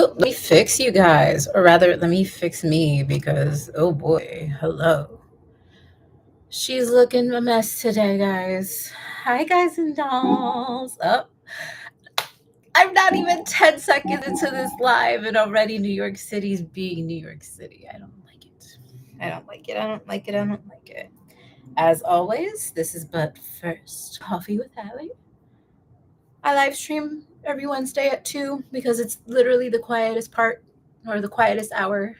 Oh, let me fix you guys, or rather, let me fix me because, oh boy, hello. She's looking a mess today, guys. Hi, guys and dolls. Oh, I'm not even 10 seconds into this live, and already New York City's being New York City. I don't like it. I don't like it. I don't like it. I don't like it. As always, this is But First Coffee with Allie. I live stream every Wednesday at 2 because it's literally the quietest part or the quietest hour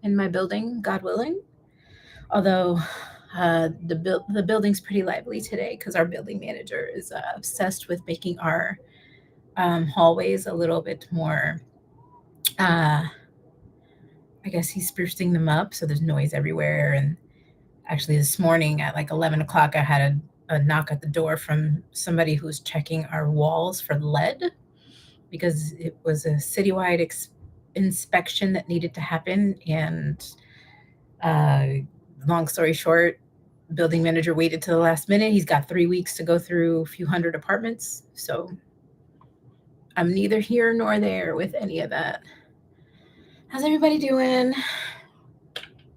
in my building, God willing. Although the building's pretty lively today because our building manager is obsessed with making our hallways a little bit more. I guess he's sprucing them up so there's noise everywhere. And actually, this morning at like 11 o'clock, I had a knock at the door from somebody who's checking our walls for lead because it was a citywide inspection that needed to happen. And long story short, building manager waited to the last minute. He's got 3 weeks to go through a few hundred apartments. So I'm neither here nor there with any of that. How's everybody doing?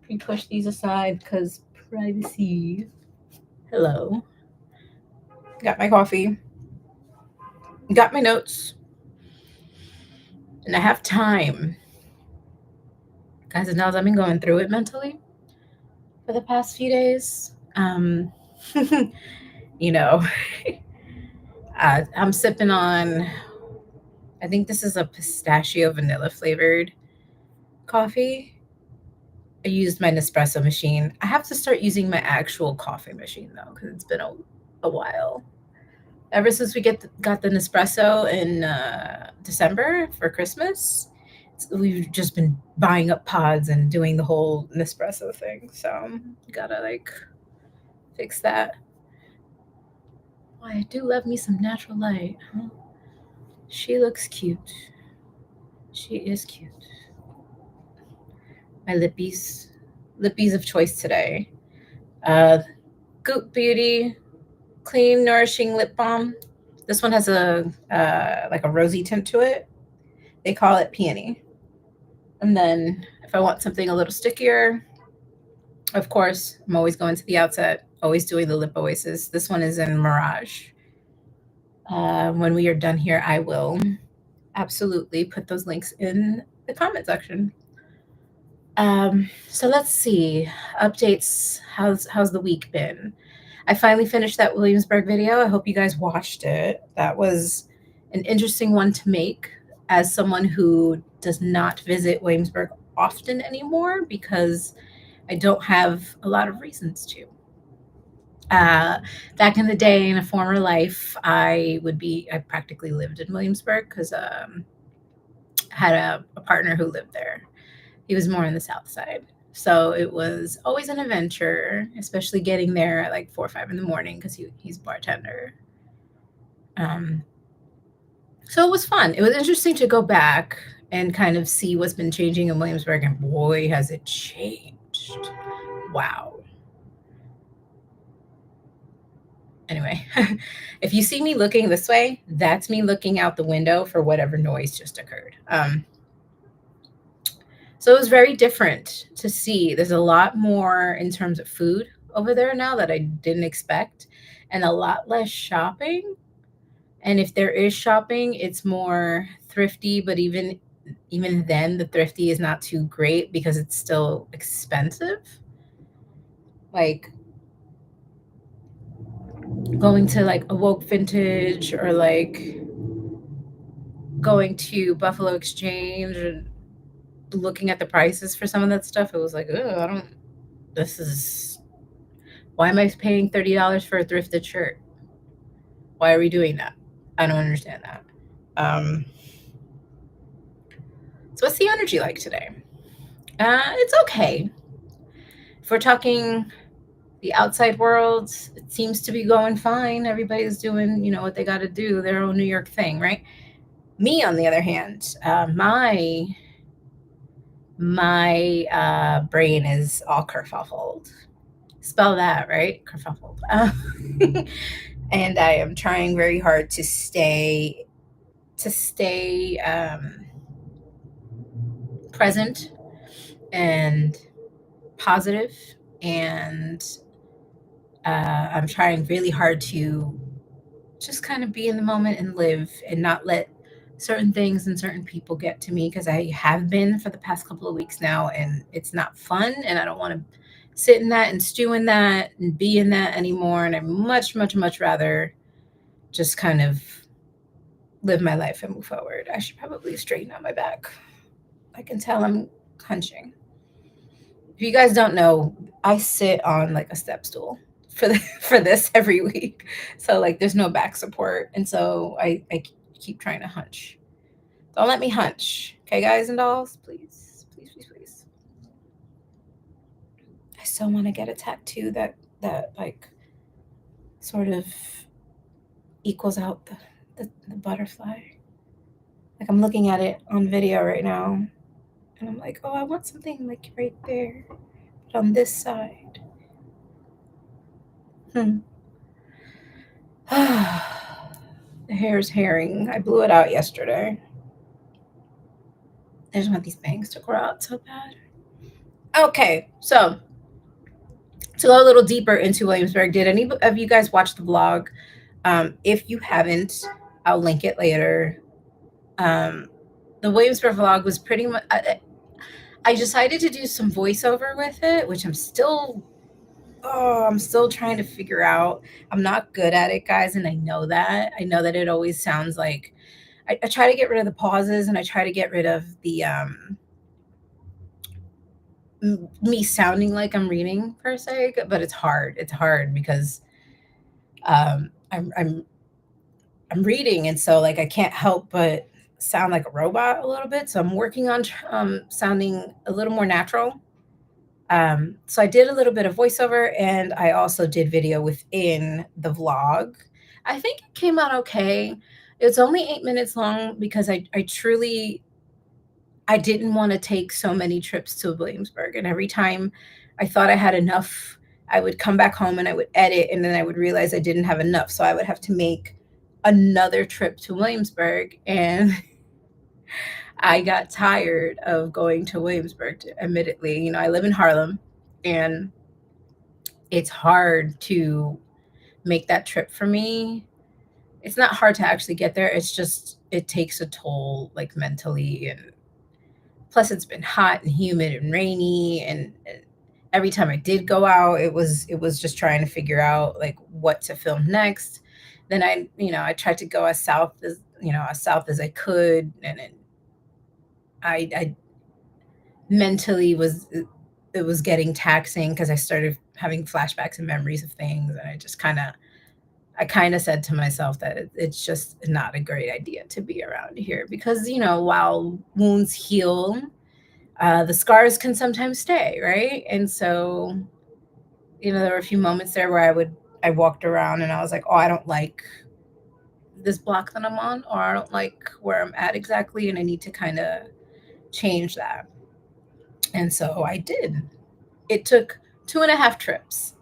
We push these aside because privacy. Hello. Got my coffee. Got my notes. And I have time. Guys and dolls, I've been going through it mentally for the past few days. You know, I'm sipping on, I think this is a pistachio vanilla flavored coffee. I used my Nespresso machine. I have to start using my actual coffee machine though, because it's been a while. Ever since we got the Nespresso in December for Christmas, we've just been buying up pods and doing the whole Nespresso thing. So gotta like fix that. Why, I do love me some natural light. Huh? She looks cute. She is cute. My lippies of choice today. Goop Beauty Clean Nourishing Lip Balm. This one has a like a rosy tint to it. They call it peony. And then if I want something a little stickier, of course, I'm always going to the outset, always doing the lip oasis. This one is in Mirage. When we are done here, I will absolutely put those links in the comment section. So let's see. Updates. How's the week been? I finally finished that Williamsburg video. I hope you guys watched it. That was an interesting one to make as someone who does not visit Williamsburg often anymore because I don't have a lot of reasons to. Back in the day, in a former life, I practically lived in Williamsburg because I had a partner who lived there. He was more on the south side. So it was always an adventure, especially getting there at like 4 or 5 in the morning because he's a bartender. So it was fun. It was interesting to go back and kind of see what's been changing in Williamsburg. And boy, has it changed. Wow. Anyway, if you see me looking this way, that's me looking out the window for whatever noise just occurred. So it was very different to see. There's a lot more in terms of food over there now that I didn't expect, and a lot less shopping. And if there is shopping, it's more thrifty, but even then, the thrifty is not too great because it's still expensive. Like going to like a Woke Vintage or like going to Buffalo Exchange or looking at the prices for some of that stuff, it was like, oh, why am I paying $30 for a thrifted shirt? Why are we doing that? I don't understand that. So what's the energy like today? It's okay. If we're talking the outside world, it seems to be going fine. Everybody's doing, what they got to do, their own New York thing, right? Me, on the other hand, my brain is all kerfuffled. Spell that, right? Kerfuffled. And I am trying very hard to stay present and positive, and I'm trying really hard to just kind of be in the moment and live and not let certain things and certain people get to me, because I have been for the past couple of weeks now, and it's not fun, and I don't want to sit in that and stew in that and be in that anymore. And I much rather just kind of live my life and move forward. I should probably straighten out my back. I can tell I'm hunching. If you guys don't know, I sit on like a step stool for this every week. So like there's no back support. And so I keep trying to hunch. Don't let me hunch. Okay, guys and dolls? Please. Please, please, please. I still want to get a tattoo that like sort of equals out the butterfly. Like I'm looking at it on video right now, and I'm like, oh, I want something like right there, but on this side. The hair's herring. I blew it out yesterday. I just want these bangs to grow out so bad. Okay, so to go a little deeper into Williamsburg, did any of you guys watch the vlog? If you haven't, I'll link it later. The Williamsburg vlog was pretty much. I decided to do some voiceover with it, which I'm still trying to figure out. I'm not good at it, guys, and I know that. I know that it always sounds like I try to get rid of the pauses, and I try to get rid of the me sounding like I'm reading per se, but it's hard. It's hard because I'm reading, and so like I can't help but sound like a robot a little bit. So I'm working on sounding a little more natural. So I did a little bit of voiceover, and I also did video within the vlog. I think it came out okay. It's only 8 minutes long because I truly I didn't want to take so many trips to Williamsburg. And every time I thought I had enough, I would come back home and I would edit, and then I would realize I didn't have enough. So I would have to make another trip to Williamsburg. And I got tired of going to Williamsburg, admittedly. You know, I live in Harlem, and it's hard to make that trip for me. It's not hard to actually get there. It's just, it takes a toll, like mentally, and plus it's been hot and humid and rainy, and every time I did go out, it was just trying to figure out like what to film next. Then I tried to go as south as I could, and I mentally was it was getting taxing because I started having flashbacks and memories of things, and I kind of said to myself that it's just not a great idea to be around here, because while wounds heal, the scars can sometimes stay, right? And so, there were a few moments there where I walked around and I was like, oh, I don't like this block that I'm on, or I don't like where I'm at exactly, and I need to kind of change that. And so I did. It took 2.5 trips.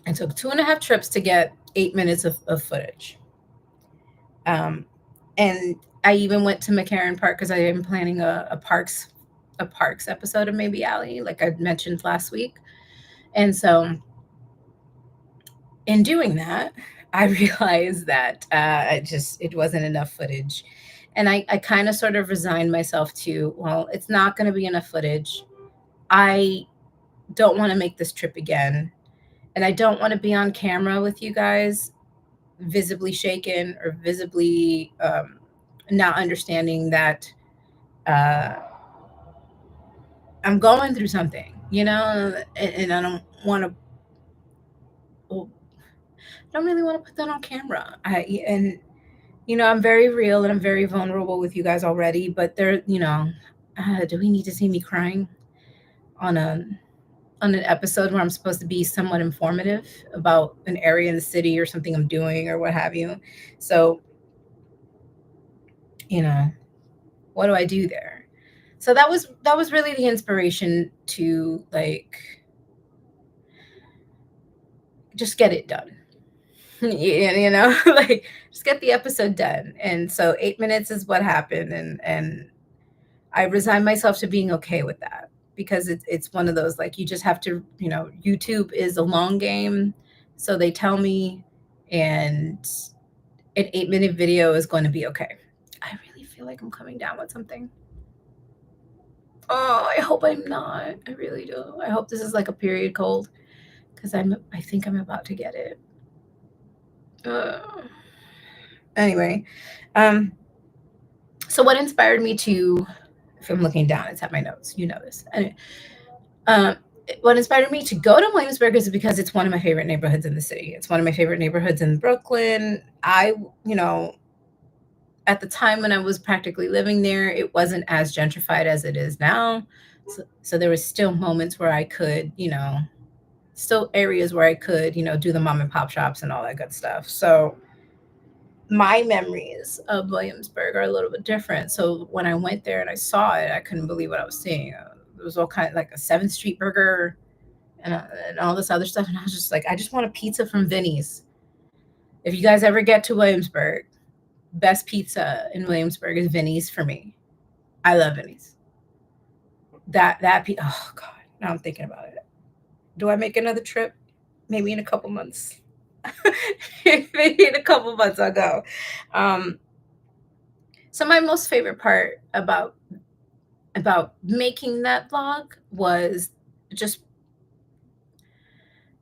It took 2.5 trips to get 8 minutes of footage. And I even went to McCarran Park because I am planning a parks episode of Maybe Alley, like I mentioned last week. And so in doing that, I realized that it wasn't enough footage. And I kind of sort of resigned myself to, well, it's not going to be enough footage. I don't want to make this trip again. And I don't want to be on camera with you guys visibly shaken or visibly not understanding that I'm going through something, and I don't want to. Well, I don't really want to put that on camera. I'm very real and I'm very vulnerable with you guys already. But do we need to see me crying on an episode where I'm supposed to be somewhat informative about an area in the city or something I'm doing or what have you? So, what do I do there? So that was really the inspiration to like just get it done. like just get the episode done. And so 8 minutes is what happened, and I resign myself to being okay with that, because it's one of those, like, you just have to, YouTube is a long game. So they tell me, and an 8-minute video is going to be okay. I really feel like I'm coming down with something. Oh, I hope I'm not. I really do. I hope this is like a period cold, because I think I'm about to get it. Anyway, so what inspired me to, if I'm looking down, it's at my notes. You know this. Anyway, um, what inspired me to go to Williamsburg is because it's one of my favorite neighborhoods in the city. It's one of my favorite neighborhoods in Brooklyn. At the time when I was practically living there, it wasn't as gentrified as it is now. So there was still moments where I could, still areas where I could, do the mom and pop shops and all that good stuff. So my memories of Williamsburg are a little bit different. So when I went there and I saw it, I couldn't believe what I was seeing. It was all kind of like a 7th Street burger, and all this other stuff. And I was just like, I just want a pizza from Vinny's. If you guys ever get to Williamsburg, best pizza in Williamsburg is Vinny's for me. I love Vinny's. Oh God, now I'm thinking about it. Do I make another trip? Maybe in a couple months. Maybe in a couple months I'll go. So my most favorite part about making that vlog was just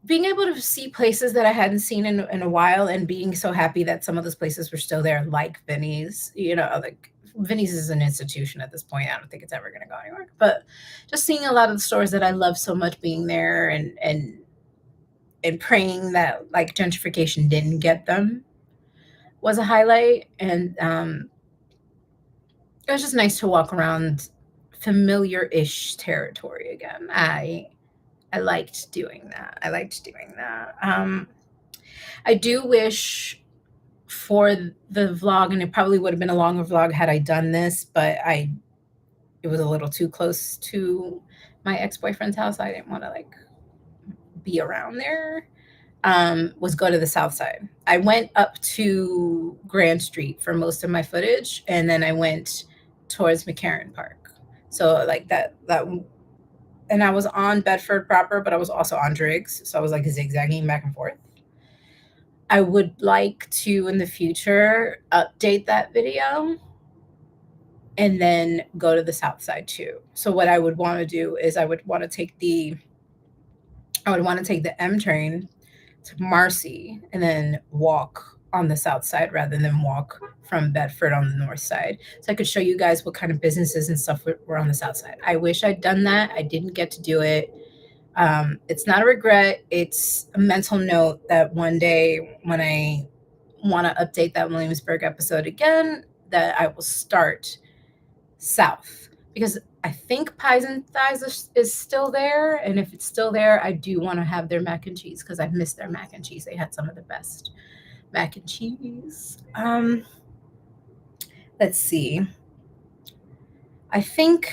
being able to see places that I hadn't seen in a while, and being so happy that some of those places were still there, like Vinny's. Like Vinny's is an institution at this point. I don't think it's ever going to go anywhere. But just seeing a lot of the stores that I love so much being there, and praying that like gentrification didn't get them, was a highlight. And it was just nice to walk around familiar-ish territory again. I liked doing that. I do wish for the vlog, and it probably would have been a longer vlog had I done this, but it was a little too close to my ex-boyfriend's house. I didn't want to like be around there. Was go to the south side. I went up to Grand Street for most of my footage, and then I went towards McCarran Park. So like that, and I was on Bedford proper, but I was also on Driggs. So I was like zigzagging back and forth. I would like to, in the future, update that video and then go to the south side too. So what I would want to do is I would want to take the M train to Marcy and then walk on the south side rather than walk from Bedford on the north side. So I could show you guys what kind of businesses and stuff were on the south side. I wish I'd done that. I didn't get to do it. It's not a regret. It's a mental note that one day when I want to update that Williamsburg episode again, that I will start south, because I think Pies and Thighs is still there. And if it's still there, I do want to have their mac and cheese, because I've missed their mac and cheese. They had some of the best mac and cheese. Let's see. I think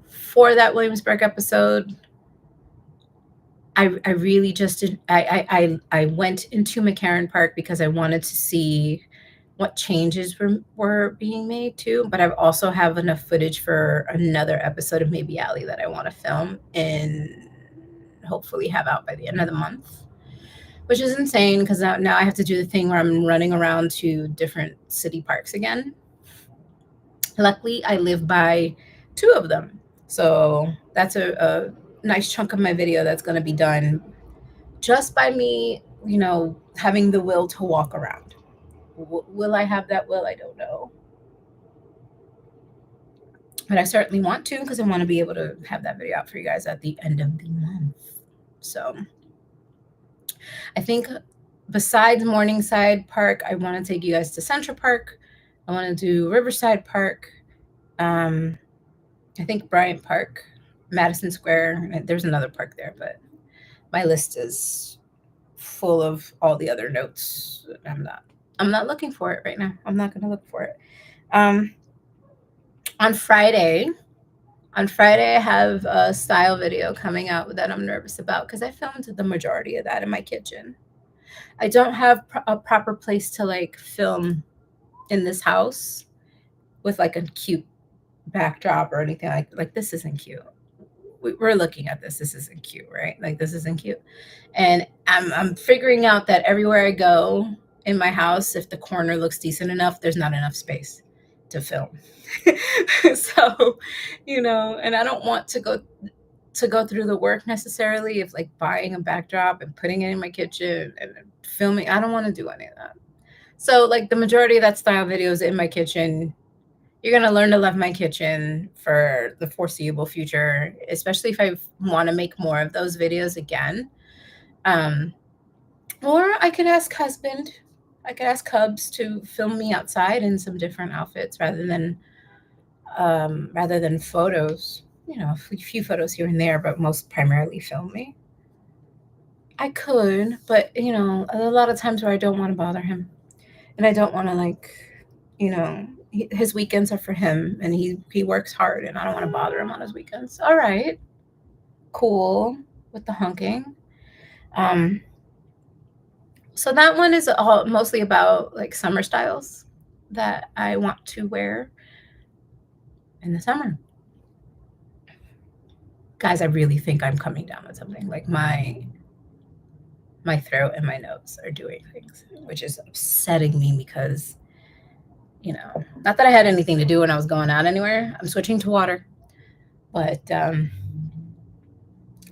for that Williamsburg episode, I really just did. I went into McCarran Park because I wanted to see what changes were being made too. But I also have enough footage for another episode of Maybe Alley that I want to film and hopefully have out by the end of the month, which is insane because now I have to do the thing where I'm running around to different city parks again. Luckily, I live by 2 of them. So that's a nice chunk of my video that's going to be done just by me, having the will to walk around. Will I have that will? I don't know. But I certainly want to, because I want to be able to have that video out for you guys at the end of the month. So I think besides Morningside Park, I want to take you guys to Central Park. I want to do Riverside Park. I think Bryant Park, Madison Square. There's another park there, but my list is full of all the other notes. I'm not looking for it right now. I'm not going to look for it. On Friday, On Friday, I have a style video coming out that I'm nervous about because I filmed the majority of that in my kitchen. I don't have a proper place to like film in this house with like a cute backdrop or anything like this isn't cute. We're looking at this. This isn't cute, right? Like this isn't cute. And I'm figuring out that everywhere I go in my house, if the corner looks decent enough, there's not enough space to film. So, and I don't want to go through the work necessarily of like buying a backdrop and putting it in my kitchen and filming. I don't want to do any of that. So like the majority of that style video is in my kitchen. You're going to learn to love my kitchen for the foreseeable future, especially if I want to make more of those videos again. Or I could ask Cubs to film me outside in some different outfits rather than photos. A few photos here and there, but most primarily film me. I could, but a lot of times where I don't want to bother him, and I don't want to his weekends are for him, and he works hard, and I don't want to bother him on his weekends. All right, cool with the hunking. So that one is all mostly about like summer styles that I want to wear in the summer. Guys, I really think I'm coming down with something. Like my throat and my nose are doing things, which is upsetting me because, not that I had anything to do when I was going out anywhere. I'm switching to water, but I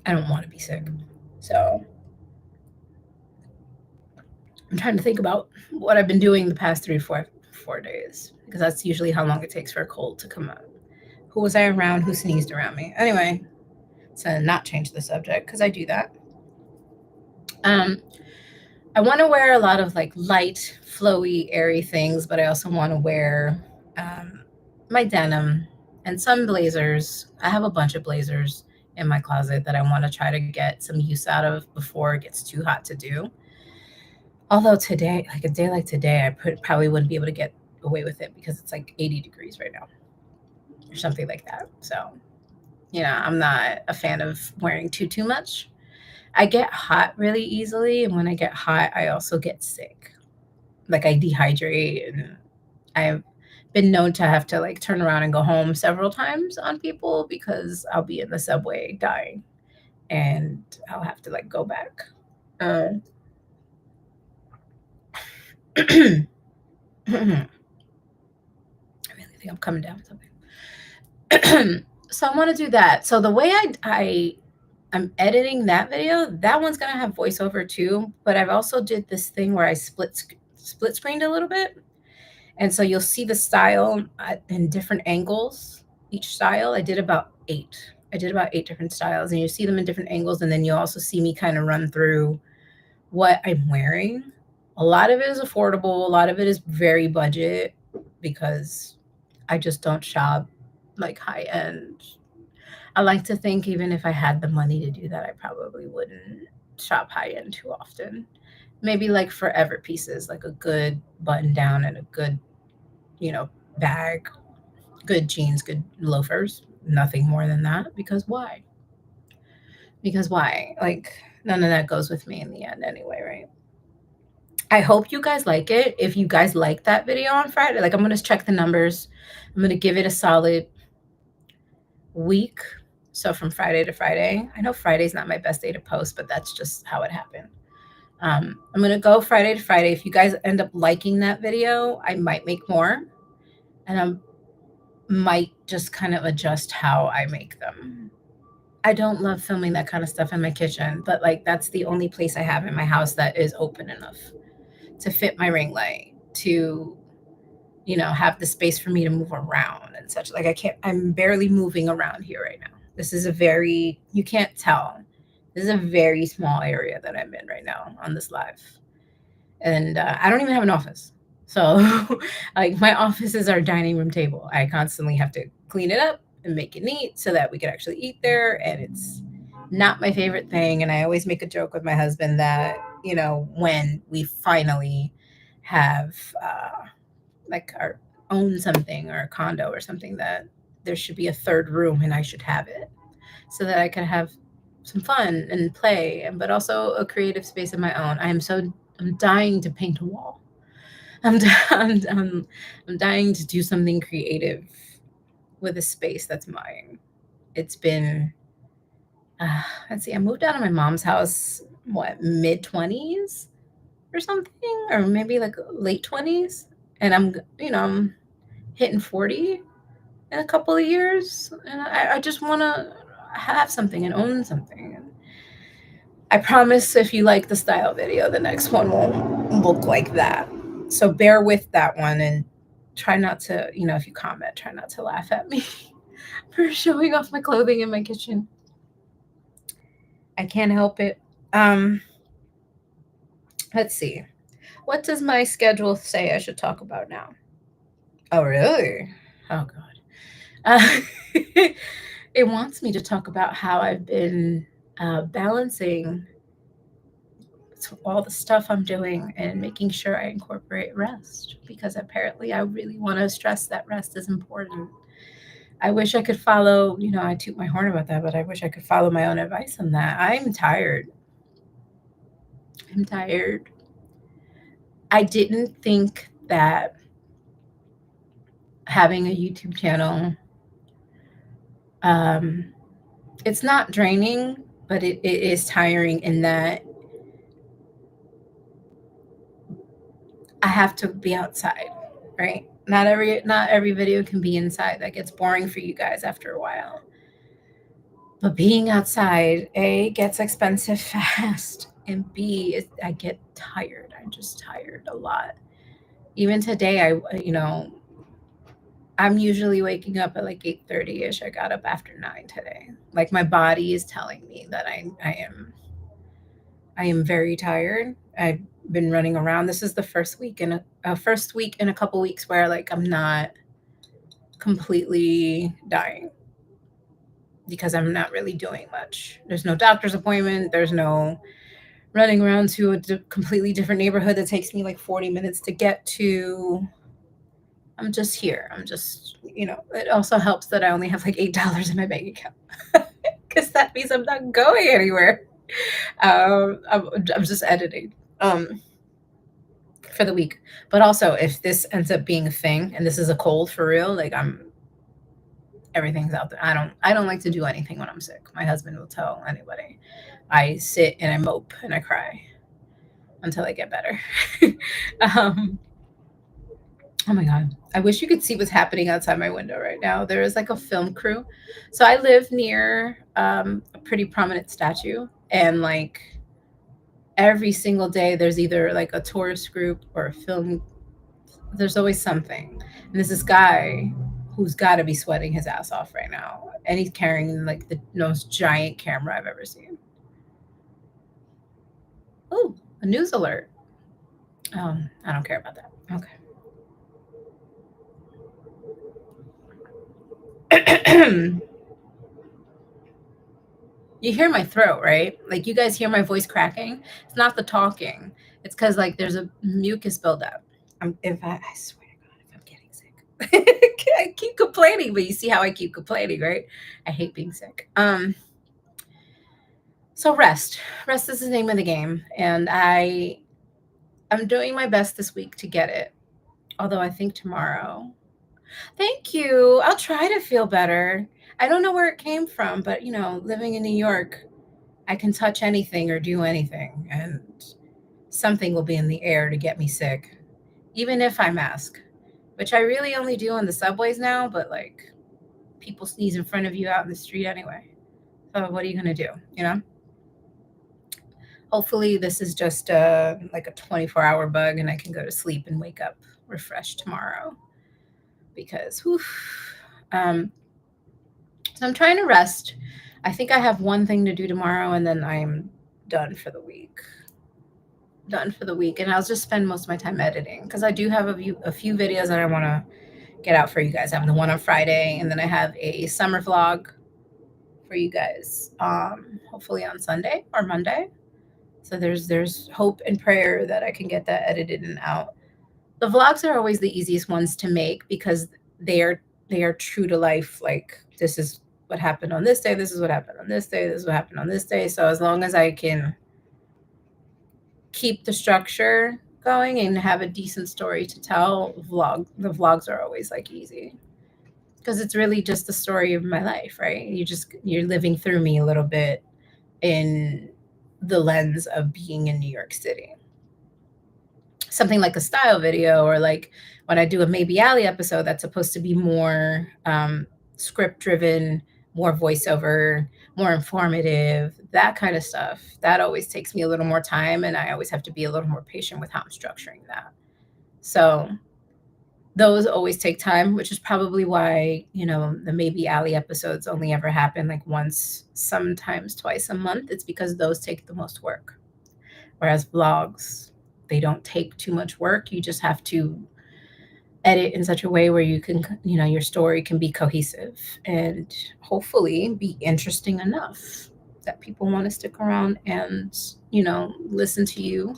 don't want to be sick. So I'm trying to think about what I've been doing the past 4 days, because that's usually how long it takes for a cold to come out. Who was I around? Who sneezed around me? Anyway, to not change the subject, because I do that. I want to wear a lot of like light, flowy, airy things, but I also want to wear my denim and some blazers. I have a bunch of blazers in my closet that I want to try to get some use out of before it gets too hot to do. Although today, like a day like today, I probably wouldn't be able to get away with it because it's like 80 degrees right now or something like that. So, I'm not a fan of wearing too much. I get hot really easily, and when I get hot, I also get sick. Like I dehydrate, and I've been known to have to like turn around and go home several times on people because I'll be in the subway dying, and I'll have to like go back. I really think I'm coming down with something. So I want to do that. So the way I'm editing that video, that one's gonna have voiceover too, but I've also did this thing where I split screened a little bit, and so you'll see the style in different angles. Each style, I did about 8 different styles, and you see them in different angles, and then you'll also see me kind of run through what I'm wearing. A lot of it is affordable, a lot of it is very budget, because I just don't shop like high end. I like to think even if I had the money to do that, I probably wouldn't shop high end too often. Maybe like forever pieces, like a good button down and a good, bag, good jeans, good loafers. Nothing more than that. Because why? Because why? Like none of that goes with me in the end anyway, right? I hope you guys like it. If you guys like that video on Friday, like I'm going to check the numbers. I'm going to give it a solid week. So from Friday to Friday. I know Friday's not my best day to post, but that's just how it happened. I'm going to go Friday to Friday. If you guys end up liking that video, I might make more. And I might just kind of adjust how I make them. I don't love filming that kind of stuff in my kitchen, but like that's the only place I have in my house that is open enough to fit my ring light, to have the space for me to move around and such. Like I'm barely moving around here right now. This is you can't tell. This is a very small area that I'm in right now on this live. And I don't even have an office. So like my office is our dining room table. I constantly have to clean it up and make it neat so that we can actually eat there. And it's not my favorite thing. And I always make a joke with my husband that, when we finally have like our own something or a condo or something, that there should be a third room and I should have it so that I can have some fun and play, but also a creative space of my own. I'm dying to paint a wall. I'm, I'm dying to do something creative with a space that's mine. It's been, let's see, I moved out of my mom's house, what, mid 20s or something, or maybe like late 20s. And I'm hitting 40 in a couple of years. And I just want to have something and own something. And I promise if you like the style video, the next one won't look like that. So bear with that one and try not to, if you comment, try not to laugh at me for showing off my clothing in my kitchen. I can't help it. Let's see. What does my schedule say I should talk about now? Oh, really? Oh, God. It wants me to talk about how I've been balancing all the stuff I'm doing and making sure I incorporate rest, because apparently I really want to stress that rest is important. I wish I could follow, I toot my horn about that, but I wish I could follow my own advice on that. I'm tired. I'm tired. I didn't think that having a YouTube channel, it's not draining, but it is tiring in that I have to be outside, right? Not every video can be inside. That gets boring for you guys after a while. But being outside, A, gets expensive fast, and B, I get tired. I'm just tired a lot. Even today, I'm usually waking up at like 8:30ish. I got up after 9 today. Like my body is telling me that I am very tired. I've been running around. This is the first week in a couple weeks where like I'm not completely dying because I'm not really doing much. There's no doctor's appointment. There's no running around to a completely different neighborhood that takes me like 40 minutes to get to. I'm just here. It also helps that I only have like $8 in my bank account because that means I'm not going anywhere. I'm just editing for the week. But also, if this ends up being a thing and this is a cold for real, like everything's out there. I don't like to do anything when I'm sick. My husband will tell anybody. I sit and I mope and I cry until I get better. um, oh my God. I wish you could see what's happening outside my window right now. There is like a film crew. So I live near a pretty prominent statue, and like every single day there's either like a tourist group or a film. There's always something. And there's this guy who's got to be sweating his ass off right now, and he's carrying like the most giant camera I've ever seen. Oh, a news alert. I don't care about that. Okay. You hear my throat, right? Like you guys hear my voice cracking. It's not the talking. It's because like there's a mucus buildup. I swear to God, if I'm getting sick, I keep complaining, but you see how I keep complaining, right? I hate being sick. So rest is the name of the game, and I'm doing my best this week to get it. Although I think tomorrow. Thank you. I'll try to feel better. I don't know where it came from, but living in New York, I can touch anything or do anything, and something will be in the air to get me sick, even if I mask, which I really only do on the subways now, but like people sneeze in front of you out in the street anyway. So what are you going to do? Hopefully this is just like a 24-hour bug and I can go to sleep and wake up refreshed tomorrow, because whew, so I'm trying to rest. I think I have one thing to do tomorrow and then I'm done for the week. And I'll just spend most of my time editing, because I do have a few videos that I want to get out for you guys. I have the one on Friday, and then I have a summer vlog for you guys, hopefully on Sunday or Monday. So there's hope and prayer that I can get that edited and out. The vlogs are always the easiest ones to make because they are they are true to life. Like, this is what happened on this day. This is what happened on this day. This is what happened on this day. So as long as I can keep the structure going and have a decent story to tell, the vlogs are always like easy, because it's really just the story of my life, right? You're living through me a little bit in the lens of being in New York City. Something like a style video, or like when I do a Maybe Allie episode, that's supposed to be more script driven, more voiceover, more informative, that kind of stuff. That always takes me a little more time, and I always have to be a little more patient with how I'm structuring that. So those always take time, which is probably why, the Maybe Allie episodes only ever happen like once, sometimes twice a month. It's because those take the most work. Whereas vlogs, they don't take too much work. You just have to edit in such a way where you can, your story can be cohesive and hopefully be interesting enough that people want to stick around and, listen to you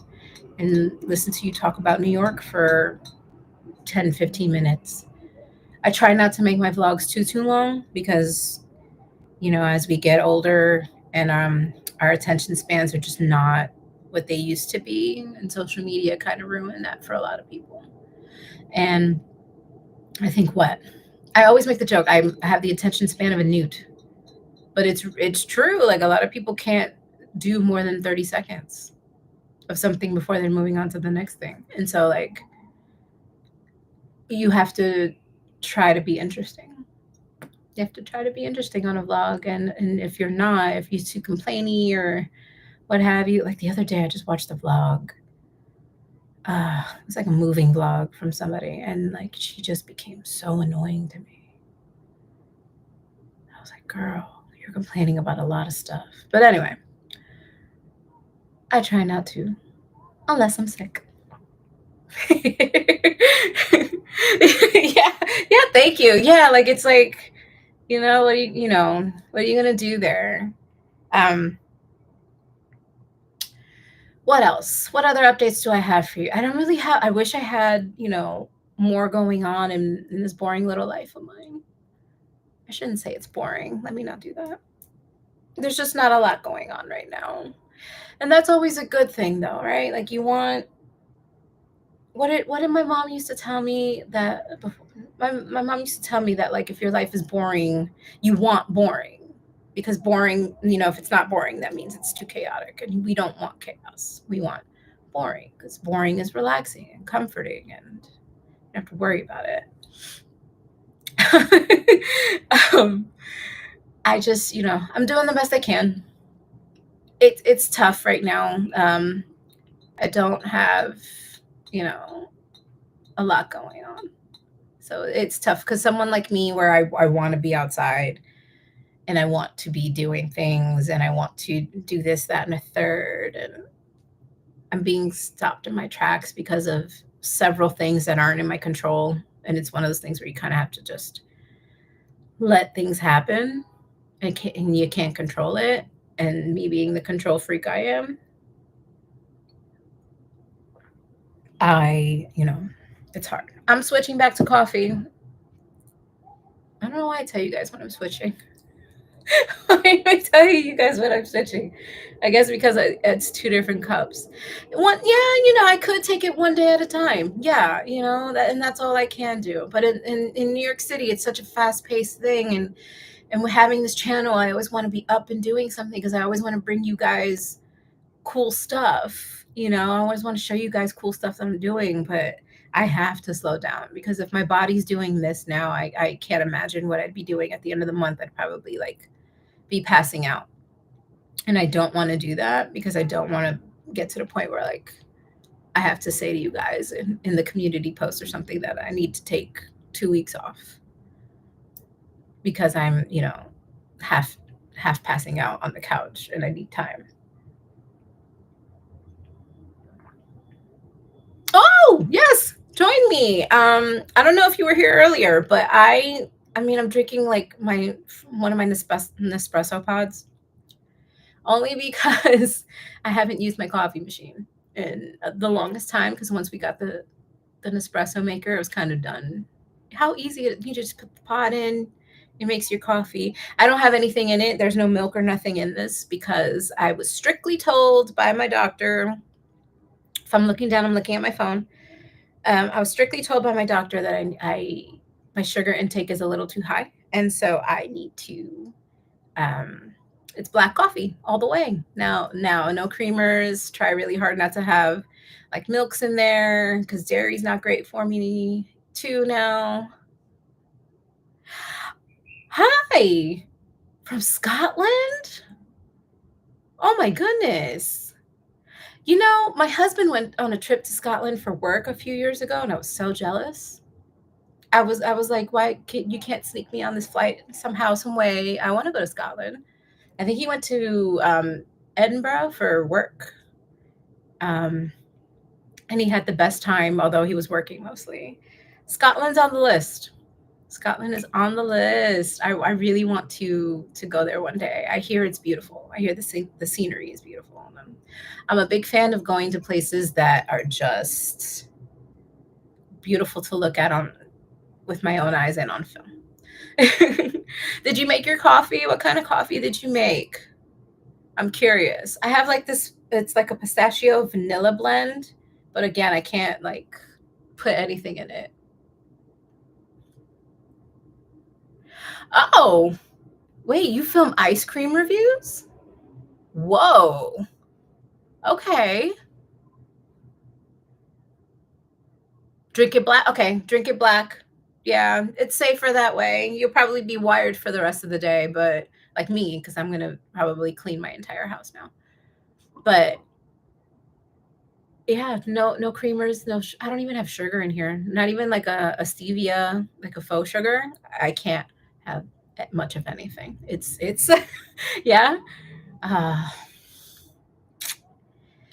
and listen to you talk about New York for 10, 15 minutes. I try not to make my vlogs too long, because, as we get older and our attention spans are just not what they used to be, and social media kind of ruined that for a lot of people. And I think I always make the joke, I have the attention span of a newt, but it's true. Like, a lot of people can't do more than 30 seconds of something before they're moving on to the next thing. And so, like, you have to try to be interesting. You have to try to be interesting on a vlog. And if you're too complainy or what have you, like the other day, I just watched the vlog. It was like a moving vlog from somebody, and like, she just became so annoying to me. I was like, girl, you're complaining about a lot of stuff. But anyway, I try not to, unless I'm sick. Yeah, thank you. Yeah, like, it's like, what are you gonna do there? What else? What other updates do I have for you? I don't really have. I wish I had, more going on in this boring little life of mine. I shouldn't say it's boring. Let me not do that. There's just not a lot going on right now. And that's always a good thing, though, right? Like, you want, what did my mom used to tell me, that my mom used to tell me that, like, if your life is boring, you want boring. Because boring, if it's not boring, that means it's too chaotic. And we don't want chaos. We want boring, because boring is relaxing and comforting, and you don't have to worry about it. I just, I'm doing the best I can. It's tough right now. I don't have, a lot going on. So it's tough, because someone like me, where I want to be outside, and I want to be doing things, and I want to do this, that, and a third, and I'm being stopped in my tracks because of several things that aren't in my control. And it's one of those things where you kind of have to just let things happen, and you can't control it. And me being the control freak I am, it's hard. I'm switching back to coffee. I don't know why I tell you guys when I'm switching. Why am I telling you guys when I'm switching? I guess because it's two different cups. I could take it one day at a time. Yeah, and that's all I can do. But in New York City, it's such a fast-paced thing, and with having this channel, I always want to be up and doing something, because I always want to bring you guys cool stuff. I always want to show you guys cool stuff that I'm doing, but I have to slow down, because if my body's doing this now, I can't imagine what I'd be doing at the end of the month. I'd probably be passing out. And I don't want to do that, because I don't want to get to the point where I have to say to you guys in the community post or something that I need to take 2 weeks off, because I'm, half passing out on the couch and I need time. Oh, yes. Join me. I don't know if you were here earlier, but I'm drinking one of my Nespresso pods, only because I haven't used my coffee machine in the longest time. Because once we got the Nespresso maker, it was kind of done how easy you just put the pot in. It makes your coffee. I don't have anything in it. There's no milk or nothing in this because I was strictly told by my doctor. If I'm looking down, I'm looking at my phone. I was strictly told by my doctor that my sugar intake is a little too high, and so I need to. It's black coffee all the way. Now, no creamers. Try really hard not to have like milks in there because dairy's not great for me too. Now, hi from Scotland. Oh my goodness. You know, my husband went on a trip to Scotland for work a few years ago, and I was so jealous. I was like, why you can't sneak me on this flight somehow, some way? I want to go to Scotland. I think he went to Edinburgh for work, and he had the best time, although he was working mostly. Scotland's on the list. Scotland is on the list. I really want to go there one day. I hear it's beautiful. I hear the scenery is beautiful. And I'm a big fan of going to places that are just beautiful to look at on with my own eyes and on film. Did you make your coffee? What kind of coffee did you make? I'm curious. I have like this, it's like a pistachio vanilla blend, but again, I can't like put anything in it. Oh, wait, you film ice cream reviews? Whoa. Okay. Drink it black. Okay, drink it black. Yeah, it's safer that way. You'll probably be wired for the rest of the day, but like me, because I'm gonna probably clean my entire house now. But yeah, no creamers, I don't even have sugar in here. Not even like a stevia, like a faux sugar. I can't have much of anything. It's yeah. Uh,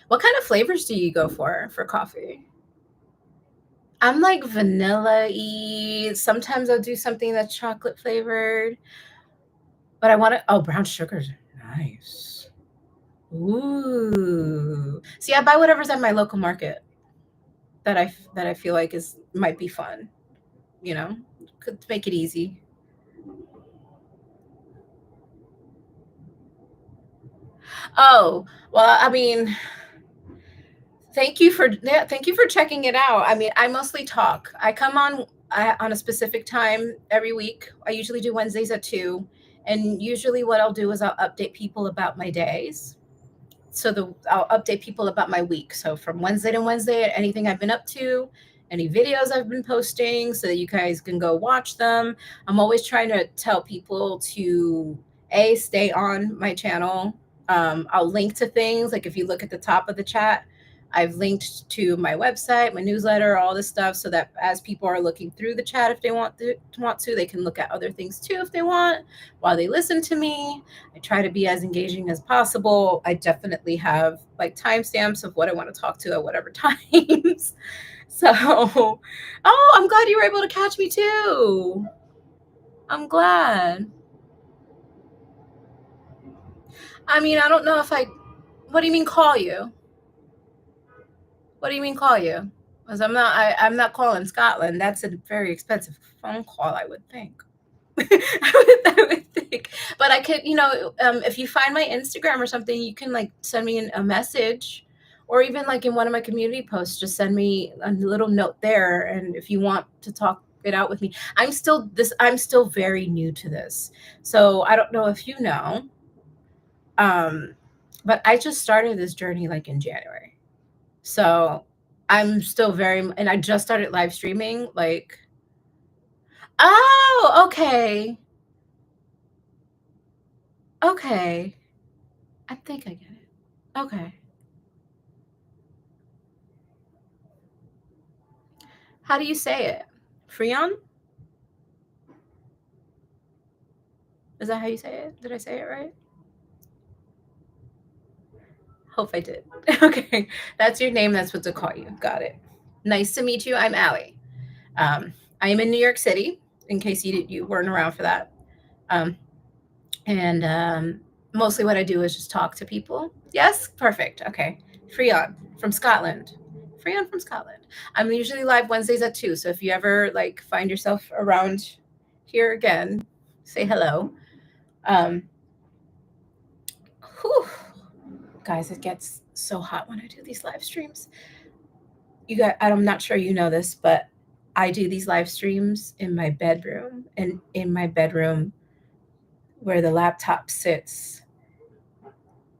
what kind of flavors do you go for coffee? I'm like vanilla-y. Sometimes I'll do something that's chocolate flavored, but I want to. Oh, brown sugar's nice. Ooh. See, I buy whatever's at my local market that I feel like is might be fun. You know, could make it easy. Oh, well, I mean, thank you for checking it out. I mean, I mostly talk. I come on a specific time every week. I usually do Wednesdays at 2, and usually what I'll do is I'll update people about my days. I'll update people about my week. So from Wednesday to Wednesday, anything I've been up to, any videos I've been posting, so that you guys can go watch them. I'm always trying to tell people to stay on my channel. I'll link to things like if you look at the top of the chat, I've linked to my website, my newsletter, all this stuff, so that as people are looking through the chat, if they want to, they can look at other things too if they want while they listen to me. I try to be as engaging as possible. I definitely have like timestamps of what I want to talk to at whatever times. So, oh, I'm glad you were able to catch me too. I'm glad. I mean, I don't know if I. What do you mean call you? What do you mean call you? Because I'm not calling Scotland. That's a very expensive phone call, I would think. I would think. But I could, if you find my Instagram or something, you can like send me a message, or even like in one of my community posts, just send me a little note there. And if you want to talk it out with me, I'm still very new to this, so I don't know if you know, um, but I just started this journey like in January, so I'm still and I just started live streaming. Like, oh, okay, okay. I think I get it. Okay. How do you say it? Freon? Is that how you say it? Did I say it right? Hope I did. Okay. That's your name. That's what to call you. Got it. Nice to meet you. I'm Allie. I am in New York City, in case you weren't around for that. Um, and mostly what I do is just talk to people. Yes? Perfect. Okay. Freon from Scotland. Freon from Scotland. I'm usually live Wednesdays at 2. So if you ever like find yourself around here again, say hello. Um, whew, guys, it gets so hot when I do these live streams. You guys, I'm not sure you know this, but I do these live streams in my bedroom, and in my bedroom where the laptop sits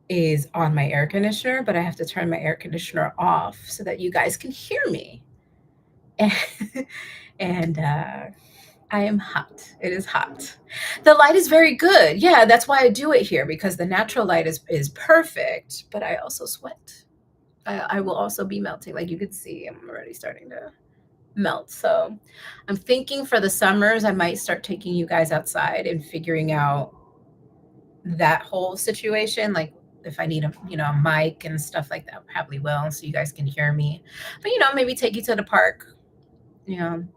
is on my air conditioner, but I have to turn my air conditioner off so that you guys can hear me. And, and I am hot. It is hot. The light is very good. Yeah, that's why I do it here, because the natural light is perfect, but I also sweat. I will also be melting. Like you could see, I'm already starting to melt. So I'm thinking for the summers, I might start taking you guys outside and figuring out that whole situation. Like if I need a mic and stuff like that, probably will, so you guys can hear me. But maybe take you to the park,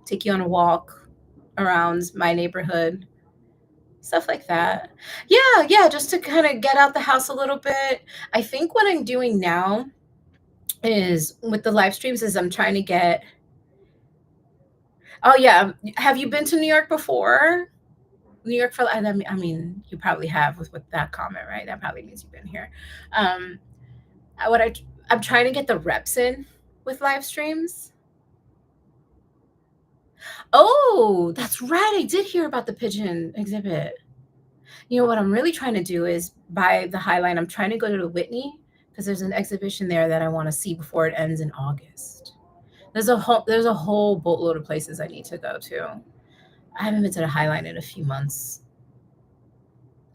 take you on a walk around my neighborhood, stuff like that. Yeah, just to kind of get out the house a little bit. I think what I'm doing now is with the live streams is I'm trying to get. Oh yeah, have you been to New York before? New York for, I mean, you probably have with that comment, right? That probably means you've been here. Um, I'm trying to get the reps in with live streams. Oh, that's right. I did hear about the pigeon exhibit. What I'm really trying to do is by the High Line, I'm trying to go to the Whitney because there's an exhibition there that I want to see before it ends in August. There's a whole boatload of places I need to go to. I haven't been to the High Line in a few months.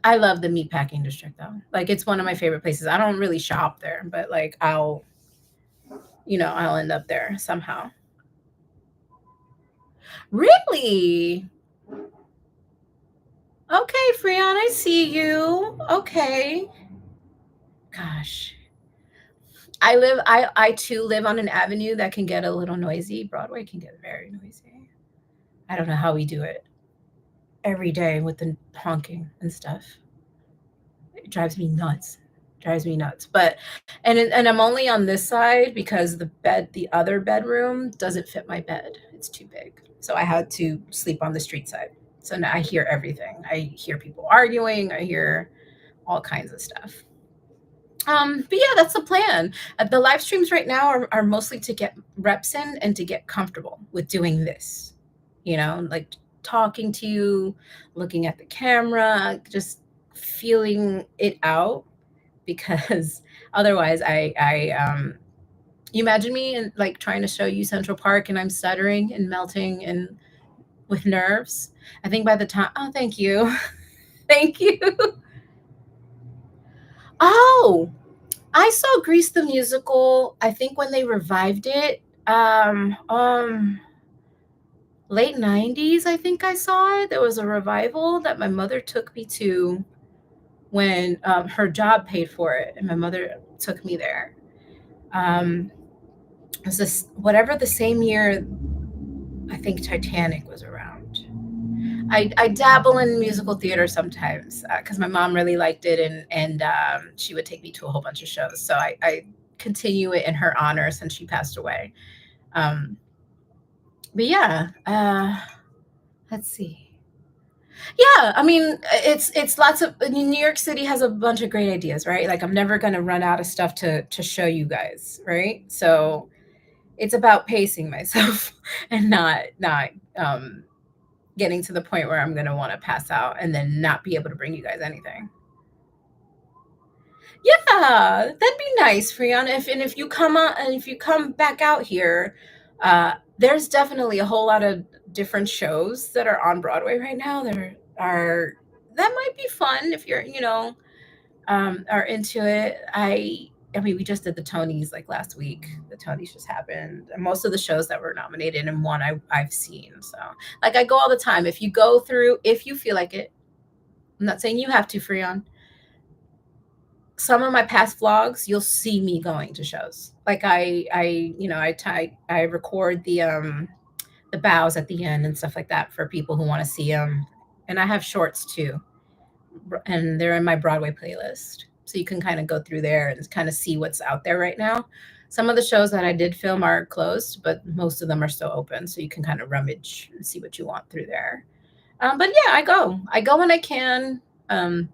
I love the meatpacking district though. Like it's one of my favorite places. I don't really shop there, but like I'll end up there somehow. Really? Okay, Freon, I see you. Okay. Gosh. I too live on an avenue that can get a little noisy. Broadway can get very noisy. I don't know how we do it every day with the honking and stuff. It drives me nuts. But and I'm only on this side because the other bedroom doesn't fit my bed. It's too big. So I had to sleep on the street side. So now I hear everything. I hear people arguing. I hear all kinds of stuff. But yeah, that's the plan. The live streams right now are mostly to get reps in and to get comfortable with doing this. Like talking to you, looking at the camera, just feeling it out, because otherwise you imagine me and like trying to show you Central Park and I'm stuttering and melting and with nerves. I think by the time, oh, thank you. Thank you. Oh, I saw Grease the musical, I think when they revived it. Late 90s, I think I saw it. There was a revival that my mother took me to when her job paid for it, and my mother took me there. It was this whatever the same year I think Titanic was around. I dabble in musical theater sometimes because my mom really liked it, and she would take me to a whole bunch of shows. So I continue it in her honor since she passed away. But yeah, let's see. Yeah, I mean, it's lots of. I mean, New York City has a bunch of great ideas, right? Like I'm never gonna run out of stuff to show you guys, right? So it's about pacing myself and not getting to the point where I'm gonna want to pass out and then not be able to bring you guys anything. Yeah, that'd be nice, Freon. If you come on and if you come back out here, there's definitely a whole lot of different shows that are on Broadway right now that might be fun if you're are into it. I mean, we just did the Tonys like last week. The Tonys just happened. And most of the shows that were nominated and won, I've seen. So like I go all the time. If you go through, if you feel like it, I'm not saying you have to, Freon. Some of my past vlogs, you'll see me going to shows. Like I record the bows at the end and stuff like that for people who want to see them. And I have shorts too, and they're in my Broadway playlist, so you can kind of go through there and kind of see what's out there right now. Some of the shows that I did film are closed, but most of them are still open, so you can kind of rummage and see what you want through there. But yeah, I go when I can. Um,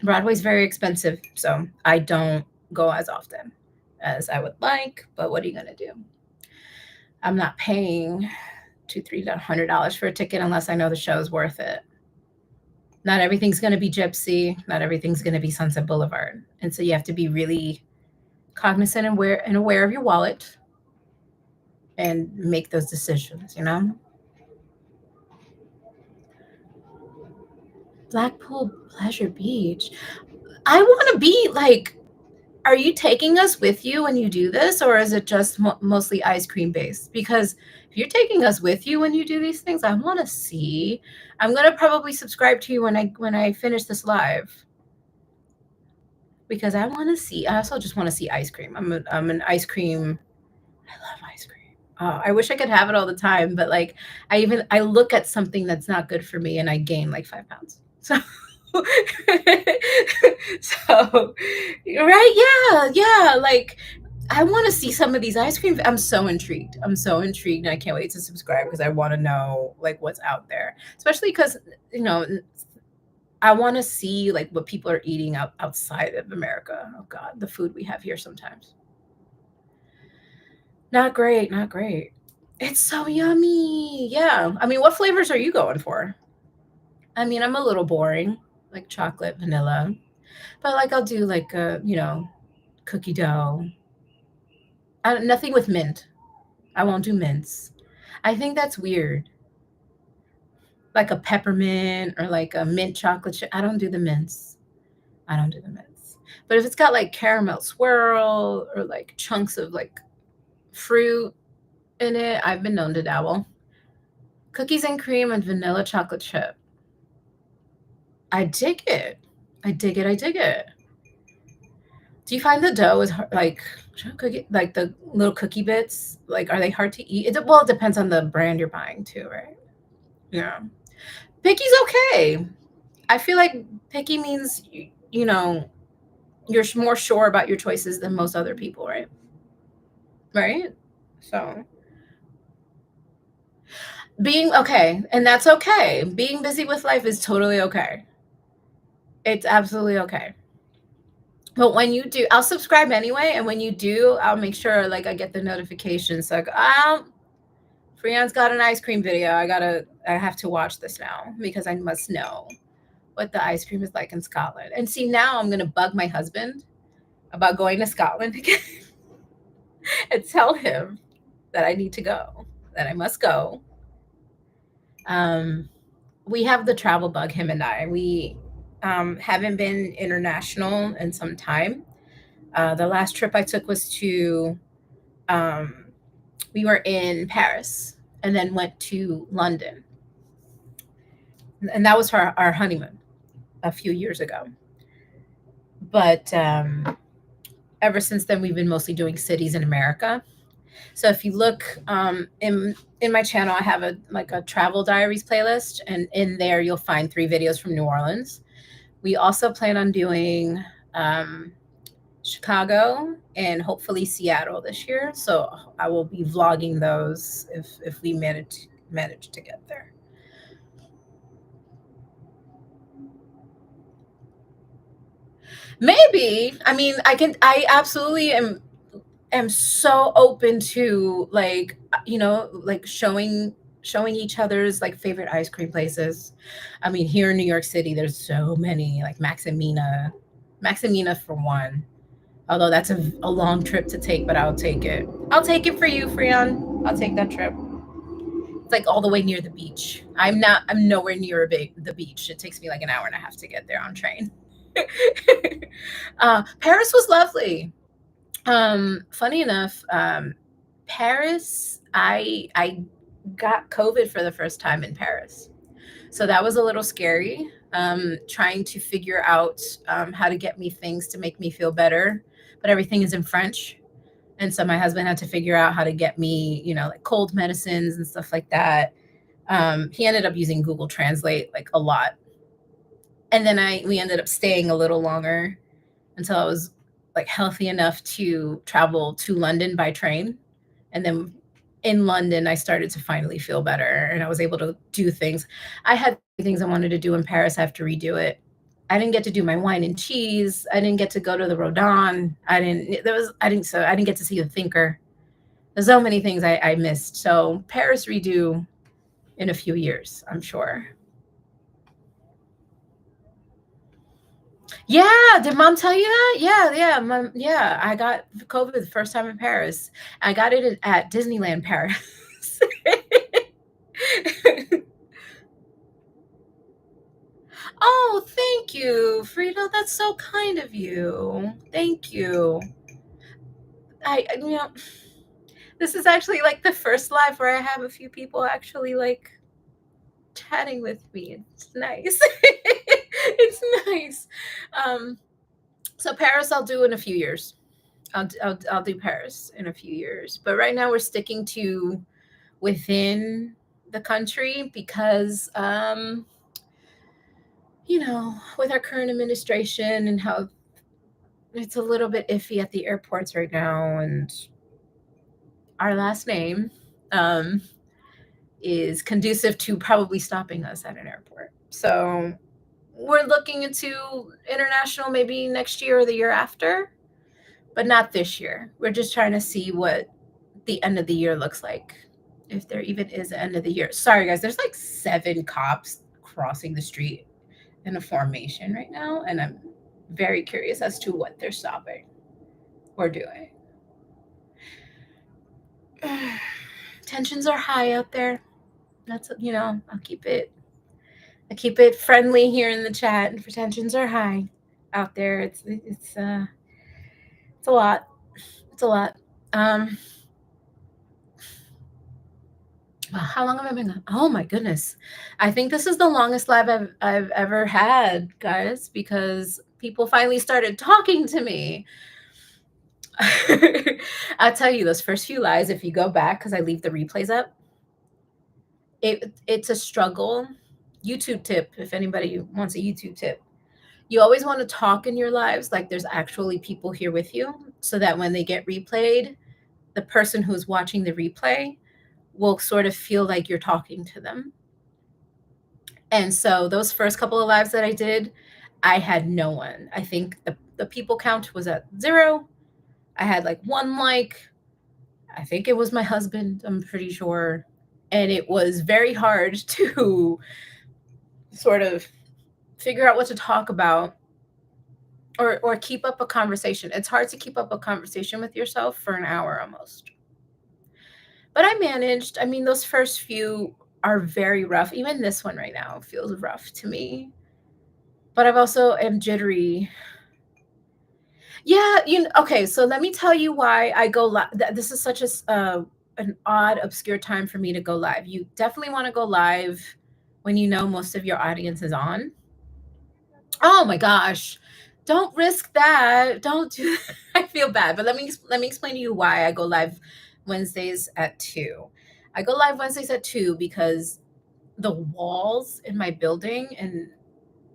Broadway's very expensive, so I don't go as often as I would like. But what are you gonna do? I'm not paying $200-300 for a ticket unless I know the show is worth it. Not everything's gonna be Gypsy. Not everything's gonna be Sunset Boulevard, and so you have to be really cognizant and aware of your wallet and make those decisions. You know. Blackpool Pleasure Beach. I want to be like, are you taking us with you when you do this, or is it just mostly ice cream based? Because if you're taking us with you when you do these things, I want to see. I'm gonna probably subscribe to you when I finish this live because I want to see. I also just want to see ice cream. I'm an ice cream. I love ice cream. Oh, I wish I could have it all the time, but like I look at something that's not good for me and I gain like 5 pounds. So so right, yeah, like I want to see some of these ice cream. I'm so intrigued. I'm so intrigued, and I can't wait to subscribe because I want to know like what's out there, especially because you know I want to see like what people are eating outside of America. Oh God, the food we have here sometimes. Not great, not great. It's so yummy. Yeah. I mean, what flavors are you going for? I mean, I'm a little boring, like chocolate, vanilla, but like I'll do like cookie dough. Nothing with mint. I won't do mints. I think that's weird. Like a peppermint or like a mint chocolate chip. I don't do the mints. I don't do the mints. But if it's got like caramel swirl or like chunks of like fruit in it, I've been known to dabble. Cookies and cream and vanilla chocolate chip. I dig it. I dig it. I dig it. Do you find the dough is like cookie, like the little cookie bits? Like, are they hard to eat? Well, it depends on the brand you're buying too, right? Yeah. Picky's okay. I feel like picky means you know you're more sure about your choices than most other people, right? Right. So being okay, and that's okay. Being busy with life is totally okay. It's absolutely okay. But when you do, I'll subscribe anyway, and when you do, I'll make sure like I get the notifications. Like, Freon's got an ice cream video. I have to watch this now because I must know what the ice cream is like in Scotland. And see, now I'm gonna bug my husband about going to Scotland again and tell him that I need to go, that I must go. We have the travel bug, him and I. We haven't been international in some time. The last trip I took was to, we were in Paris and then went to London. And that was our honeymoon a few years ago. But ever since then, we've been mostly doing cities in America. So if you look in my channel, I have a travel diaries playlist, and in there you'll find 3 videos from New Orleans. We also plan on doing Chicago and hopefully Seattle this year. So I will be vlogging those if we manage to get there. Maybe. I mean, I absolutely am so open to like like showing each other's like favorite ice cream places. I mean, here in New York City, there's so many like Maximina for one. Although that's a long trip to take, but I'll take it. I'll take it for you, Freon. I'll take that trip. It's like all the way near the beach. I'm nowhere near the beach. It takes me like an hour and a half to get there on train. Paris was lovely. Funny enough, Paris, I got COVID for the first time in Paris. So that was a little scary. Trying to figure out how to get me things to make me feel better, but everything is in French. And so my husband had to figure out how to get me, like cold medicines and stuff like that. He ended up using Google Translate like a lot. And then we ended up staying a little longer until I was like healthy enough to travel to London by train. And then in London, I started to finally feel better and I was able to do things. I had things I wanted to do in Paris. I have to redo it. I didn't get to do my wine and cheese. I didn't get to go to the Rodin. I didn't get to see the Thinker. There's so many things I missed. So Paris redo in a few years, I'm sure. Yeah, did mom tell you that? Yeah. I got COVID the first time in Paris. I got it at Disneyland Paris. Oh, thank you, Frida. That's so kind of you. Thank you. You know, this is actually like the first live where I have a few people actually like chatting with me. It's nice. It's nice. Um, so Paris, I'll do in a few years. I'll do Paris in a few years. But right now we're sticking to within the country because with our current administration and how it's a little bit iffy at the airports right now, and our last name um, is conducive to probably stopping us at an airport. So we're looking into international maybe next year or the year after, but not this year. We're just trying to see what the end of the year looks like, if there even is an end of the year. Sorry, guys, there's like 7 cops crossing the street in a formation right now, and I'm very curious as to what they're stopping or doing. Tensions are high out there. That's I'll keep it friendly here in the chat. Tensions are high out there. It's a lot. It's a lot. How long have I been gone? Oh my goodness. I think this is the longest live I've ever had, guys, because people finally started talking to me. I'll tell you, those first few lives, if you go back, because I leave the replays up, it's a struggle. YouTube tip, if anybody wants a YouTube tip. You always want to talk in your lives like there's actually people here with you, so that when they get replayed, the person who's watching the replay will sort of feel like you're talking to them. And so those first couple of lives that I did, I had no one. I think the people count was at 0. I had like 1 like. I think it was my husband, I'm pretty sure. And it was very hard to sort of figure out what to talk about or keep up a conversation. It's hard to keep up a conversation with yourself for an hour almost. But I managed. I mean, those first few are very rough. Even this one right now feels rough to me. But I've also am jittery. Yeah, okay, so let me tell you why I go live. This is such an odd, obscure time for me to go live. You definitely want to go live when you know most of your audience is on. Oh my gosh. Don't risk that. Don't do I feel bad, but let me explain to you why I go live Wednesdays at 2. I go live Wednesdays at 2 because the walls in my building and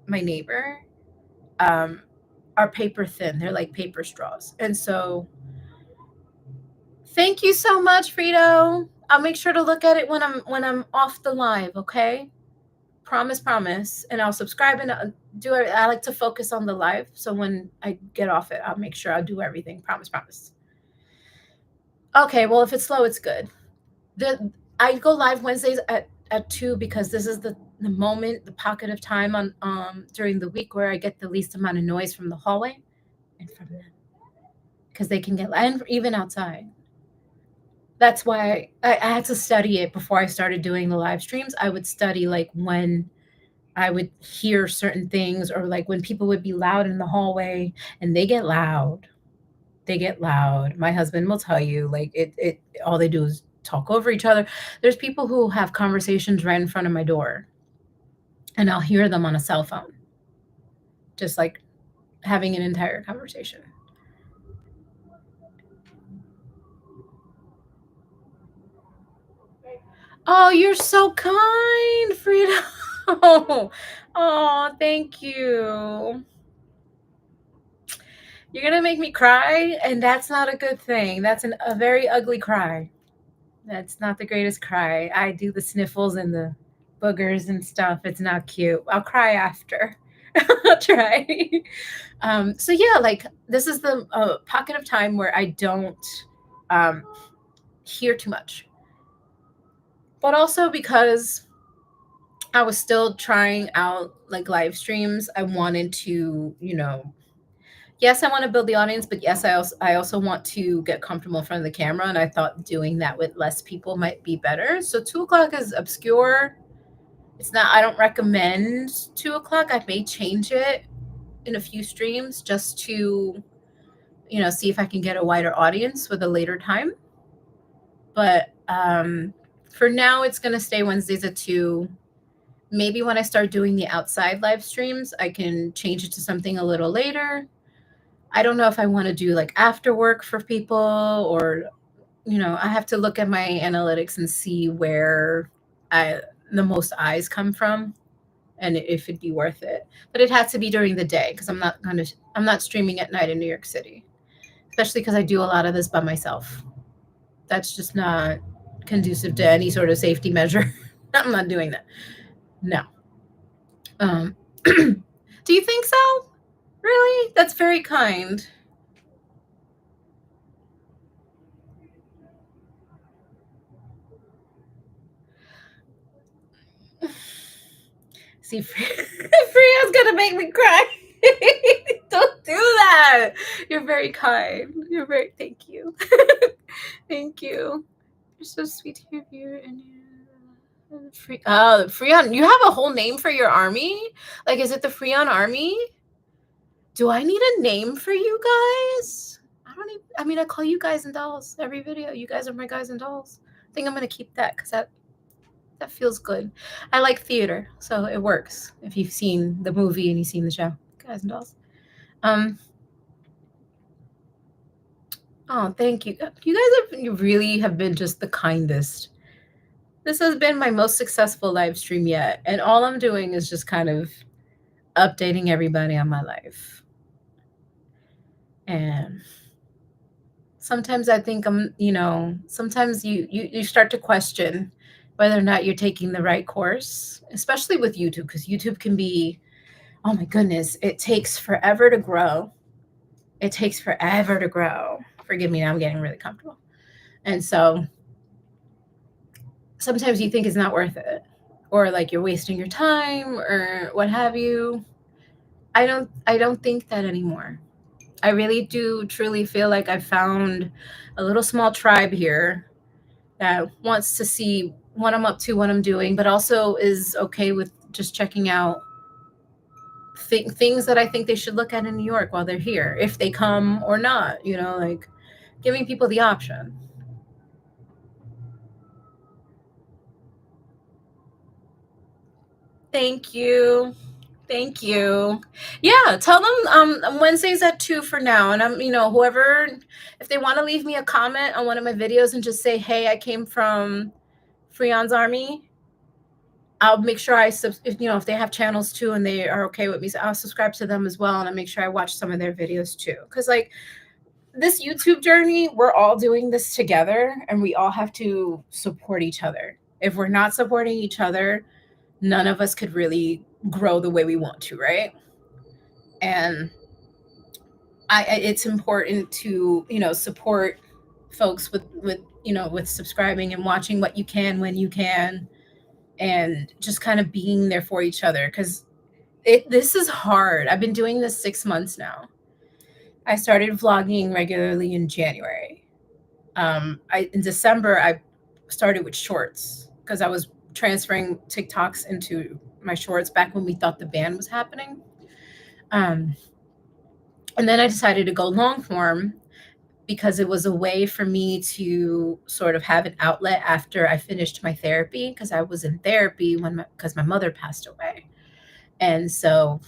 my neighbor are paper thin. They're like paper straws. And so thank you so much, Frito. I'll make sure to look at it when I'm off the live, okay? Promise. And I'll subscribe and do it. I like to focus on the live. So when I get off it, I'll make sure I'll do everything. Promise. Okay, well, if it's slow, it's good. I go live Wednesdays at 2 because this is the moment, the pocket of time on during the week where I get the least amount of noise from the hallway and from them. Because they can get, and even outside. That's why I had to study it before I started doing the live streams. I would study like when I would hear certain things, or like when people would be loud in the hallway, and they get loud. They get loud. My husband will tell you, like it all they do is talk over each other. There's people who have conversations right in front of my door, and I'll hear them on a cell phone, just like having an entire conversation. Oh, you're so kind, Frida. Oh, thank you. You're gonna make me cry, and that's not a good thing. That's a very ugly cry. That's not the greatest cry. I do the sniffles and the boogers and stuff. It's not cute. I'll cry after. I'll try. So yeah, like this is the pocket of time where I don't um, hear too much, but also because I was still trying out like live streams. I wanted to, yes, I want to build the audience, but yes, I also want to get comfortable in front of the camera, and I thought doing that with less people might be better. So 2 o'clock is obscure. It's not. I don't recommend 2 o'clock. I may change it in a few streams just to, see if I can get a wider audience with a later time. But for now, it's gonna stay Wednesdays at 2. Maybe when I start doing the outside live streams, I can change it to something a little later. I don't know if I want to do like after work for people, or I have to look at my analytics and see where I the most eyes come from and if it'd be worth it. But it has to be during the day because I'm not streaming at night in New York City, especially because I do a lot of this by myself. That's just not conducive to any sort of safety measure. I'm not doing that. No. Um, do you think so? Really? That's very kind. See, Freya's gonna make me cry. Don't do that. You're very kind. Thank you. Thank you. You're so sweet to hear you. And Freon. You have a whole name for your army? Like, is it the Freon army? Do I need a name for you guys? I mean, I call you guys and dolls every video. You guys are my guys and dolls. I think I'm gonna keep that because that feels good. I like theater, so it works. If you've seen the movie and you've seen the show, guys and dolls. Oh, thank you. You really have been just the kindest. This has been my most successful live stream yet, and all I'm doing is just kind of updating everybody on my life. And sometimes I think sometimes you start to question whether or not you're taking the right course, especially with YouTube, because YouTube can be, oh my goodness, it takes forever to grow. It takes forever to grow. Forgive me, now I'm getting really comfortable. And so sometimes you think it's not worth it, or like you're wasting your time or what have you. I don't think that anymore. I really do truly feel like I found a little small tribe here that wants to see what I'm up to, what I'm doing, but also is okay with just checking out things that I think they should look at in New York while they're here, if they come or not, like giving people the option. Thank you. Thank you. Yeah, tell them Wednesdays at 2 for now. And whoever, if they want to leave me a comment on one of my videos and just say, hey, I came from Freon's Army, I'll make sure if they have channels too and they are okay with me, so I'll subscribe to them as well, and I'll make sure I watch some of their videos too. Because like this YouTube journey, we're all doing this together, and we all have to support each other. If we're not supporting each other, none of us could really grow the way we want to, right? And it's important to support folks with subscribing and watching what you can when you can, and just kind of being there for each other, because this is hard. I've been doing this 6 months now. I started vlogging regularly in January. In December I started with shorts because I was transferring TikToks into my shorts back when we thought the ban was happening. And then I decided to go long form because it was a way for me to sort of have an outlet after I finished my therapy, because I was in therapy because my mother passed away. And so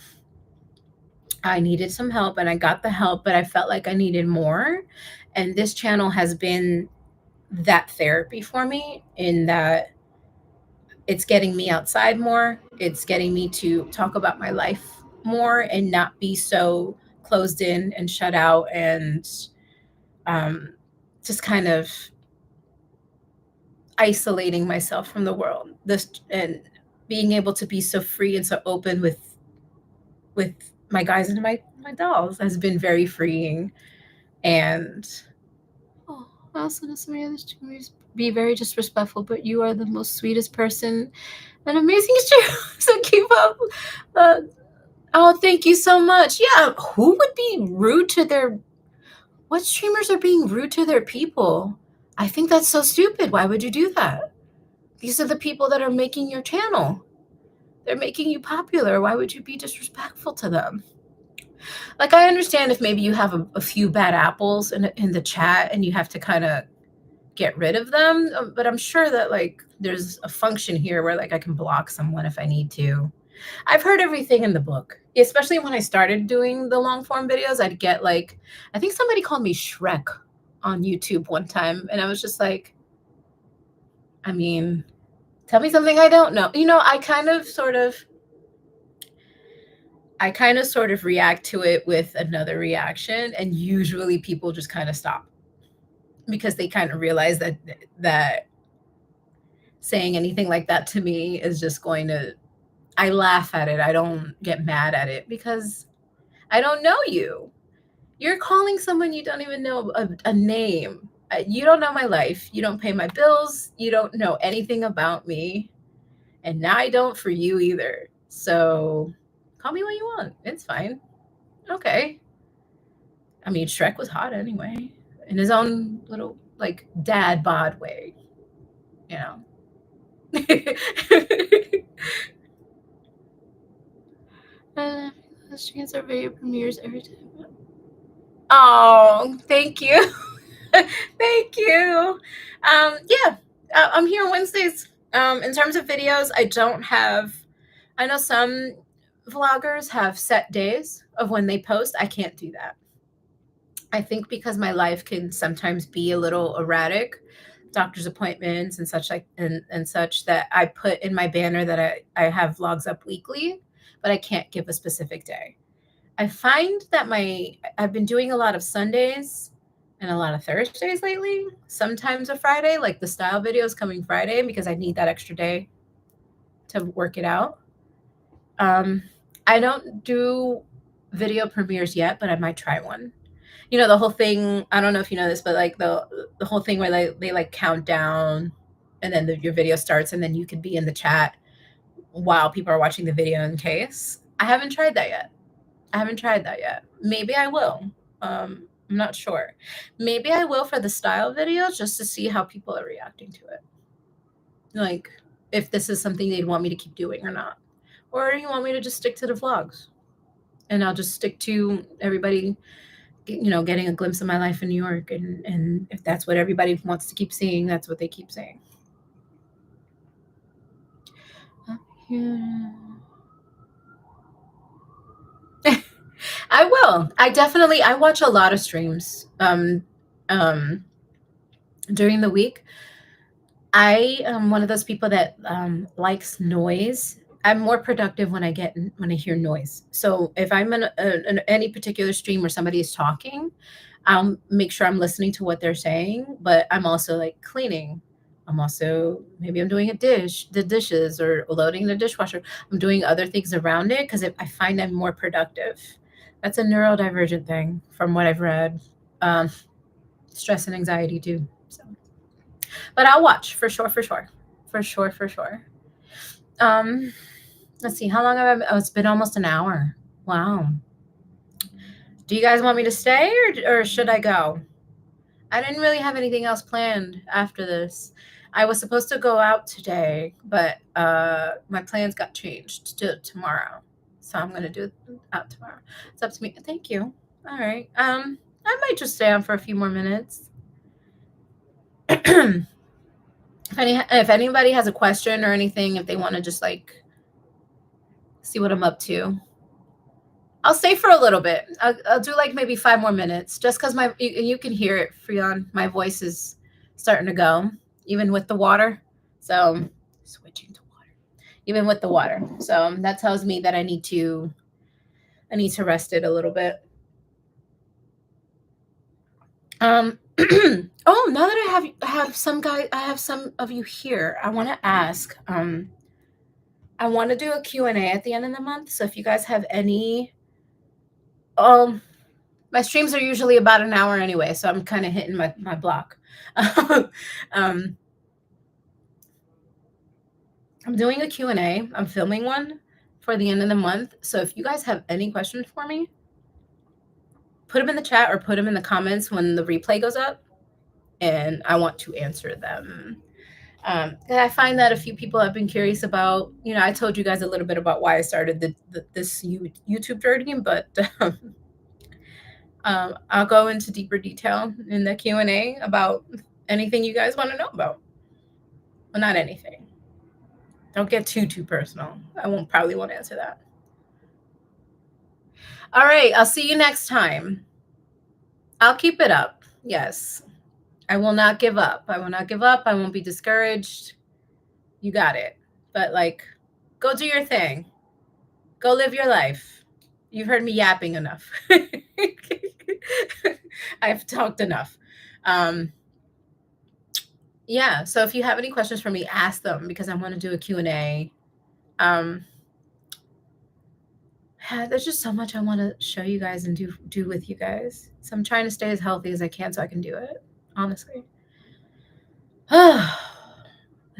I needed some help, and I got the help, but I felt like I needed more. And this channel has been that therapy for me, in that it's getting me outside more. It's getting me to talk about my life more and not be so closed in and shut out, and um, just kind of isolating myself from the world. This and being able to be so free and so open with my guys and my dolls has been very freeing. And oh, I also know some of the other streamers be very disrespectful, but you are the most sweetest person, an amazing streamer. So keep up. Uh, oh, thank you so much. Yeah, who would be rude to their? What streamers are being rude to their people? I think that's so stupid. Why would you do that? These are the people that are making your channel. They're making you popular. Why would you be disrespectful to them? Like, I understand if maybe you have a few bad apples in the chat and you have to kind of get rid of them, but I'm sure that like there's a function here where like I can block someone if I need to. I've heard everything in the book, especially when I started doing the long form videos. I'd get like, I think somebody called me Shrek on YouTube one time, and I was just like, I mean, tell me something I don't know. You know, I kind of sort of react to it with another reaction, and usually people just kind of stop because they kind of realize that saying anything like that to me is just going to, I laugh at it. I don't get mad at it because I don't know you. You're calling someone you don't even know a name. You don't know my life. You don't pay my bills. You don't know anything about me. And now I don't for you either. So call me what you want. It's fine. Okay. I mean, Shrek was hot anyway, in his own little like dad bod way, you know. Streams are video premieres every time. Oh, thank you. Thank you. Yeah, I'm here on Wednesdays. In terms of videos, I don't have, I know some vloggers have set days of when they post. I can't do that. I think because my life can sometimes be a little erratic, doctor's appointments and such like and such, that I put in my banner that I have vlogs up weekly, but I can't give a specific day. I find that I've been doing a lot of Sundays and a lot of Thursdays lately. Sometimes a Friday, like the style videos coming Friday because I need that extra day to work it out. I don't do video premieres yet, but I might try one. You know, the whole thing, I don't know if you know this, but like the whole thing where they like count down and then your video starts and then you could be in the chat while people are watching the video in case. I haven't tried that yet. Maybe I will. I'm not sure. Maybe I will for the style videos just to see how people are reacting to it. Like if this is something they'd want me to keep doing or not. Or you want me to just stick to the vlogs? And I'll just stick to everybody, you know, getting a glimpse of my life in New York. And if that's what everybody wants to keep seeing, that's what they keep saying. Yeah. I will. I watch a lot of streams during the week. I am one of those people that likes noise. I'm more productive when I hear noise. So if I'm in any particular stream where somebody is talking, I'll make sure I'm listening to what they're saying. But I'm also like cleaning. I'm also maybe I'm doing the dishes or loading the dishwasher. I'm doing other things around it because I find I'm more productive. That's a neurodivergent thing from what I've read. Stress and anxiety too. So. But I'll watch for sure. Let's see. How long have I? Oh, it's been almost an hour. Wow. Do you guys want me to stay or should I go? I didn't really have anything else planned after this. I was supposed to go out today, but my plans got changed to tomorrow. So I'm gonna do it out tomorrow. It's up to me. Thank you. All right. I might just stay on for a few more minutes. If anybody has a question or anything, if they want to just like see what I'm up to, I'll stay for a little bit. I'll do like maybe 5 more minutes just because you can hear it, Freon. My voice is starting to go, even with the water. So switching to water, even with the water. So that tells me that I need to rest it a little bit. Oh, now that I have some of you here, I want to ask. I want to do a Q&A at the end of the month. So if you guys have any, my streams are usually about an hour anyway, so I'm kind of hitting my block. um, I'm doing a Q&A. I'm filming one for the end of the month. So if you guys have any questions for me, put them in the chat or put them in the comments when the replay goes up, and I want to answer them. And I find that a few people have been curious about, I told you guys a little bit about why I started this YouTube journey, but I'll go into deeper detail in the Q&A about anything you guys want to know about. Well, not anything. Don't get too personal. I probably won't answer that. All right. I'll see you next time. I'll keep it up. Yes. I will not give up. I will not give up. I won't be discouraged. You got it. But go do your thing. Go live your life. You've heard me yapping enough. I've talked enough. Yeah. So if you have any questions for me, ask them, because I want to do a Q&A. There's just so much I want to show you guys and do with you guys. So I'm trying to stay as healthy as I can so I can do it, honestly. Let's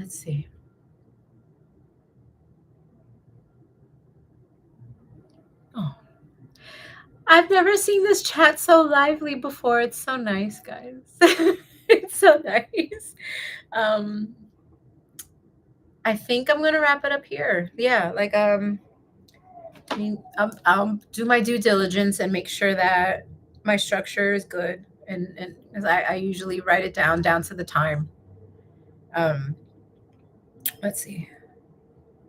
see. Oh, I've never seen this chat so lively before. It's so nice, guys. It's so nice. I think I'm gonna wrap it up here. Yeah, I'll do my due diligence and make sure that my structure is good, and as I usually write it down to the time. Let's see.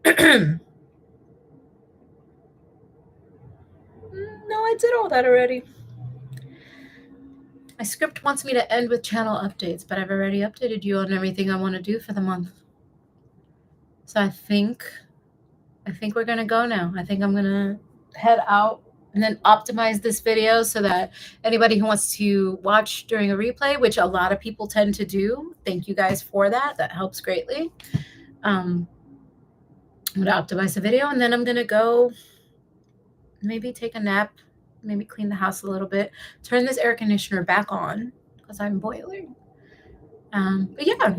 No, I did all that already. My script wants me to end with channel updates, but I've already updated you on everything I want to do for the month. So I think we're gonna go now. I think I'm gonna head out and then optimize this video so that anybody who wants to watch during a replay, which a lot of people tend to do, thank you guys for that. That helps greatly. I'm gonna optimize the video, and then I'm gonna go maybe take a nap, maybe clean the house a little bit, turn this air conditioner back on because I'm boiling. But yeah,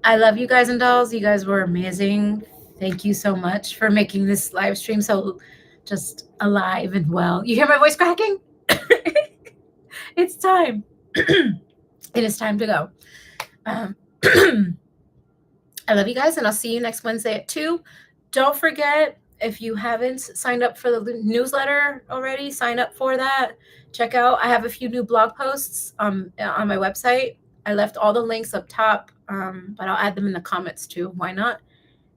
I love you guys and dolls. You guys were amazing. Thank you so much for making this live stream so just alive and well. You hear my voice cracking? It's time. It is time to go. I love you guys, and I'll see you next Wednesday at 2. Don't forget, if you haven't signed up for the newsletter already, sign up for that. Check out, I have a few new blog posts on my website. I left all the links up top, but I'll add them in the comments too. Why not?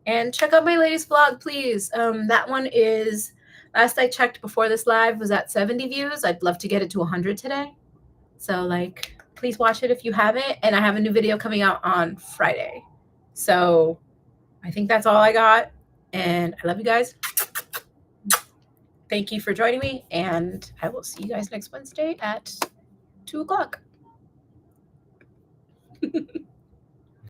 And check out my latest vlog, please. That one is, last I checked before this live, was at 70 views. I'd love to get it to 100 today. So please watch it if you haven't. And I have a new video coming out on Friday. So I think that's all I got. And I love you guys. Thank you for joining me. And I will see you guys next Wednesday at 2 o'clock.